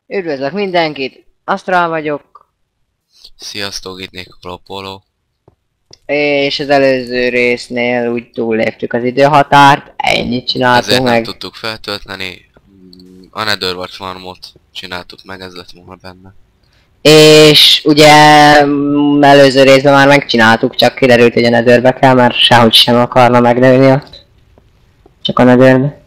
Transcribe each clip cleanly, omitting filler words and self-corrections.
Üdvözlök mindenkit, Asztrál vagyok, Sziasztok, itt Nikolopoló. és az előző résznél úgy túlléptük az időhatárt, ennyit csináltunk Ezért nem meg. tudtuk feltölteni. A Netherward farmot csináltuk meg, ez lett volna benne. És ugye előző részben már megcsináltuk, csak kiderült, hogy a Netherbe kell, mert sehogy sem akarna megnőni ott. Csak a Netherbe.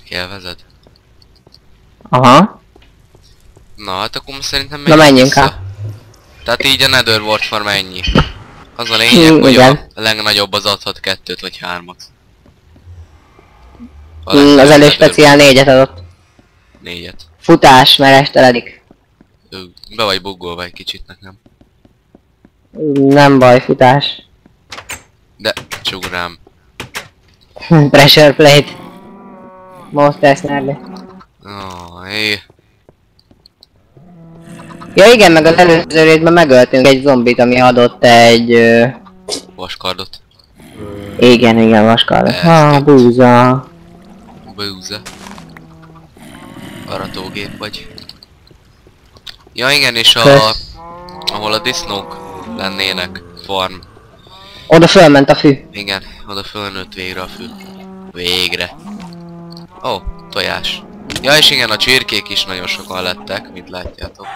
Élvezed? Aha. Na hát akkor most szerintem Na, menjünk vissza. el. Tehát így a Netherward farm ennyi. Az a lényeg, hogy igen. a legnagyobb az adhat 2-t vagy 3-at. Az elő speciál 4-et adott. 4-et. Futás, mert esteledik. Be vagy buggolva egy kicsit nekem. Nem baj, futás. De csúg rám. Pressure plate. Monster Snarly. Hé. Ja igen, meg az előző részben megöltünk egy zombit, ami adott egy... Vaskardot. Igen, vaskardot. Ezt Búza. Búza. Aratógép vagy. Ja igen, és ahol a disznók lennének, farm. Oda fölment a fű. Igen, oda fölnőtt végre a fű. Végre. Ó, tojás. Ja és igen, a csirkék is nagyon sokan lettek, mint látjátok.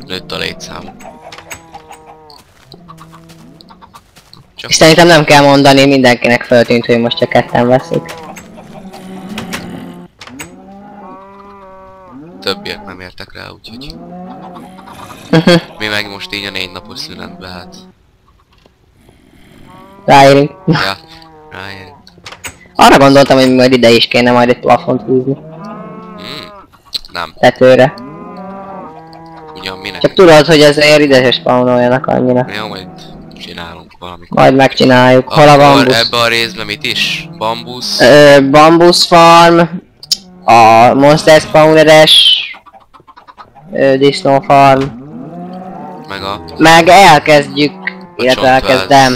Nőtt a létszám. Csak És szerintem nem kell mondani, mindenkinek feltűnt, hogy most csak ketten veszik. többiek nem értek rá, úgyhogy... Mi meg most így a 4 napos szünetbe, hát... Ráérünk. Ja, ráérünk. Arra gondoltam, hogy majd ide is kéne majd egy plafont húzni. Nem. Tetőre. Ugyan minek? Csak tudod, hogy azért ide se spawnoljanak annyira. Jó, majd csinálunk valamikor. Majd megcsináljuk. Hol a Akkor bambusz? ebbe a részben mit is? Bambusz? Bambusz farm. A monster spawneres. Disznó farm. Meg a Meg elkezdjük. Illetve elkezdem.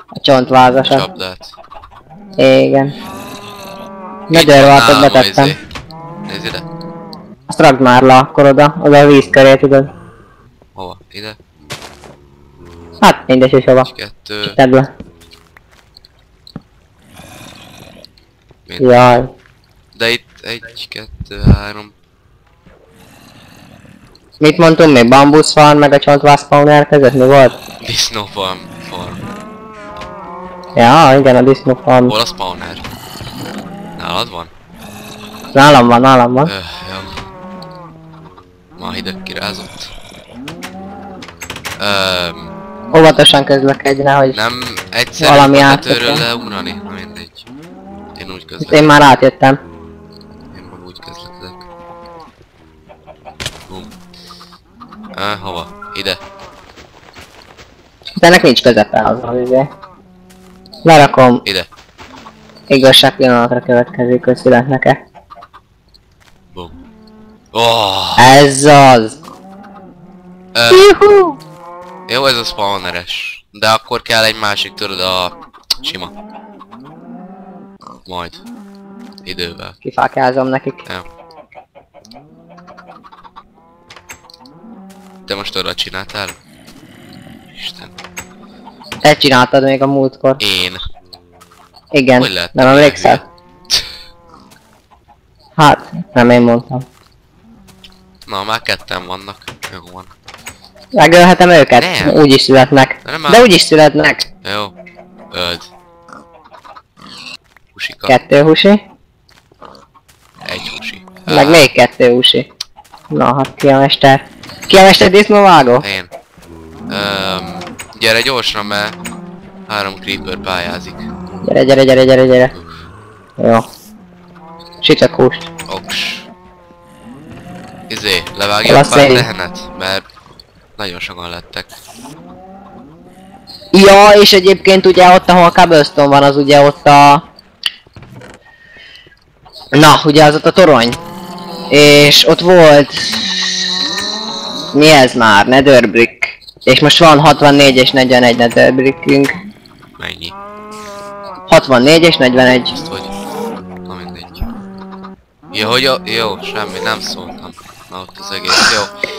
A csontvázasat. csapdát. Igen. Netherwartot betettem. Nézd ide. Azt ragd már le akkor oda a víz köré, tudod. Hova? Ide? Hát mindegy, hogy hova. 2... Tedd le. Mind. Jaj. De itt 1, 2, 3... Mit mondtunk még? Bambusz farm meg a csontváz spawner között mi volt? Disznó farm. Ja, igen, a disznó farm. Hol a spawner? Nálad van? Nálam van. Jó. Ma hideg kirázott. Óvatosan közlekedj, nehogy Nem egyszer valami a tetőről átkötjen. leugrani? Na mindegy. Én úgy Én közlekedek. már átjöttem. Én már úgy közlekedek. Bum. Hova? Ide. De ennek nincs közepe az izé. Lerakom, Ide. igazság pillanatra következik, hogy születnek-e. Bum. Oh! Ez az! Juhu! Jó, ez a spawneres. De akkor kell egy másik, tudod, a sima. Majd. Idővel. Kifákázom nekik. Ja. Te most oda csináltál? Isten. Te csináltad még a múltkor. Én. Igen, Hogy lehet nem ilyen emlékszel? hülye? Hát, nem én mondtam. Na, már ketten vannak. Jó van. Megölhetem őket? Nem. Úgy is születnek. De nem áll. De úgy is születnek. Jó. Öld. Husika. 2 husi. 1 husi. Meg még 2 husi. Na, hát ki a mester? Ki a mester disznóvágó? Én. Gyere gyorsan, mert 3 creeper pályázik. Gyere. Jó. Sütök húst. Oks. Levágja Hol a a pár szél? tehenet, mert nagyon sokan lettek. Ja, és egyébként ugye ott, ahol a cobblestone van, az ugye ott a... Na, ugye az ott a torony. És ott volt... Mi ez már? Nether brick. És most van 64 és 41 nether brickünk. Mennyi? 64 és 41. Azt hogy... Na mindegy. Ja, hogy jó, semmi, nem szóltam. Na ott az egész, jó.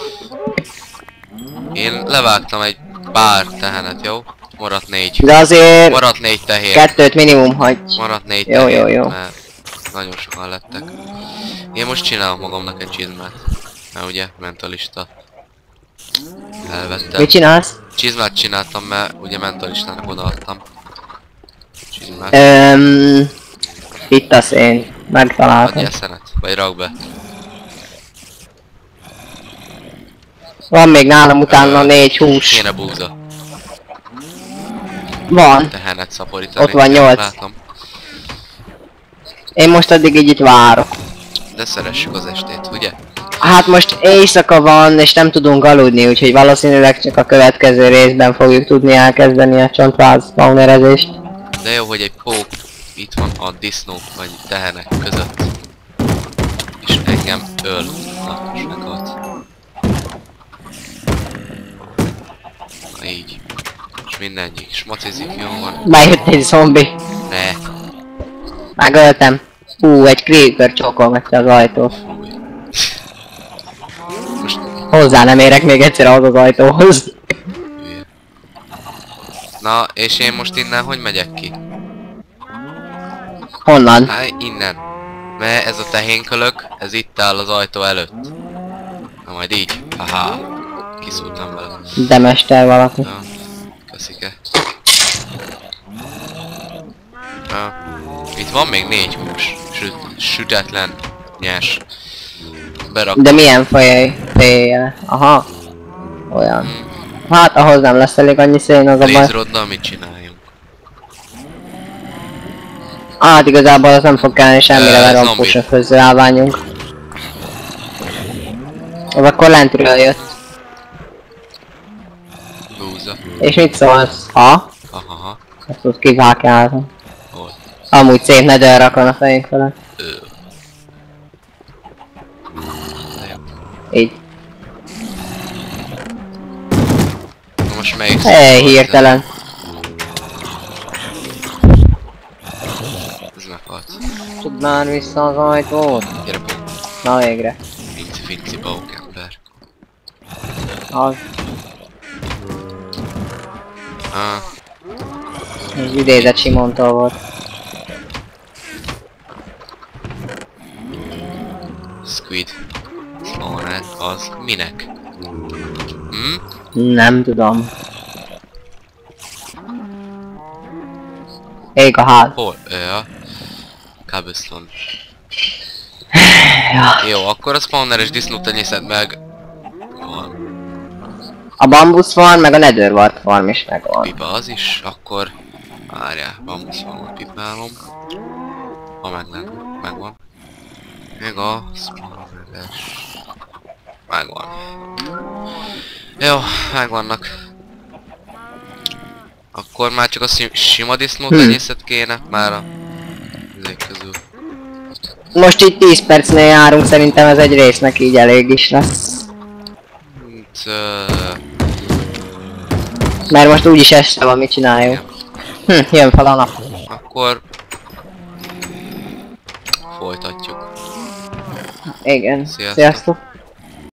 Én levágtam egy pár tehenet, jó? Maradt 4. De azért Maradt 4 tehér. 2-t minimum hagy. Maradt 4 Jó, tehér, jó, jó. mert nagyon sokan lettek. Én most csinálok magamnak egy csizmát. Mert ugye, mentalista. Elvettem. Mit csinálsz? Csizmát csináltam, mert ugye mentalistának odaadtam. Csizmát. Itt a szén. Megtaláltam. Adjál szenet, vagy rak be. Van még nálam utána 4 hús. Kéne búza. Van. Tehenet szaporítani. Ott van 8. Látom. Én most addig így itt várok. De szeressük az estét, ugye? Hát most éjszaka van, és nem tudunk aludni, úgyhogy valószínűleg csak a következő részben fogjuk tudni elkezdeni a csontváz spawnerezést. De jó, hogy egy pók itt van a disznók vagy tehenek között. És engem öl. Na, és meghalt. Na így. És mindegyik smacizik, jó van. Bejött egy zombi. Ne. Megöltem. Egy creeper csókolgatja az ajtót. Fúj. Most Hozzá nem érek még egyszer ahhoz az ajtóhoz. hülye. Na, és én most innen hogy megyek ki? Honnan? Hát innen. Mert ez a tehénkölök, ez itt áll az ajtó előtt. Na majd így. Haha. Kiszúrtam vele. De mester valaki. Na, köszike. Na, itt van még 4 hús. Sütetlen, nyers. Berak. De milyen fejjel? Aha. Olyan. Hát ahhoz nem lesz elég annyi szén, az a baj. Lézroddal mit csináljunk? Hát igazából az nem fog kelleni semmire, mert zombi. rompós a főzőállványunk. Az akkor lentről jött. Búza. És mit szólsz? Ha? Aha. Ezt ott kivákjáltam. Hol? Amúgy szép nedőr rakon a fejünk felett. De jó. Így. Na most melyik Hey, szó? hirtelen. Ez meghalt. Tud már vissza az ajtót? Gyere pont. Na végre. Finci bókember. Az. Ah, Ez idézett Simontól volt. squid. Spawner, az minek? Hm? Nem tudom. Ég a ház. Hol? Ja. Cobblestone. Ja. Jó, akkor a spawneres disznót tenyészed meg. Van. A bambusz van, meg a netherwart farm is megvan. Pipa az is, akkor... Várjál, bambuszon pipálom. Ha meg nem, megvan. Még a spawneres... Megvan. Jó, megvannak. Akkor már csak a sima disznó tenyészet kéne, már a... ezek közül. Most itt 10 percnél járunk, szerintem ez egy résznek így elég is lesz. Mert most úgyis este van, mit csináljuk. Jön fel a nap. Akkor... Folytatjuk. Igen. Sziasztok. Sziasztok.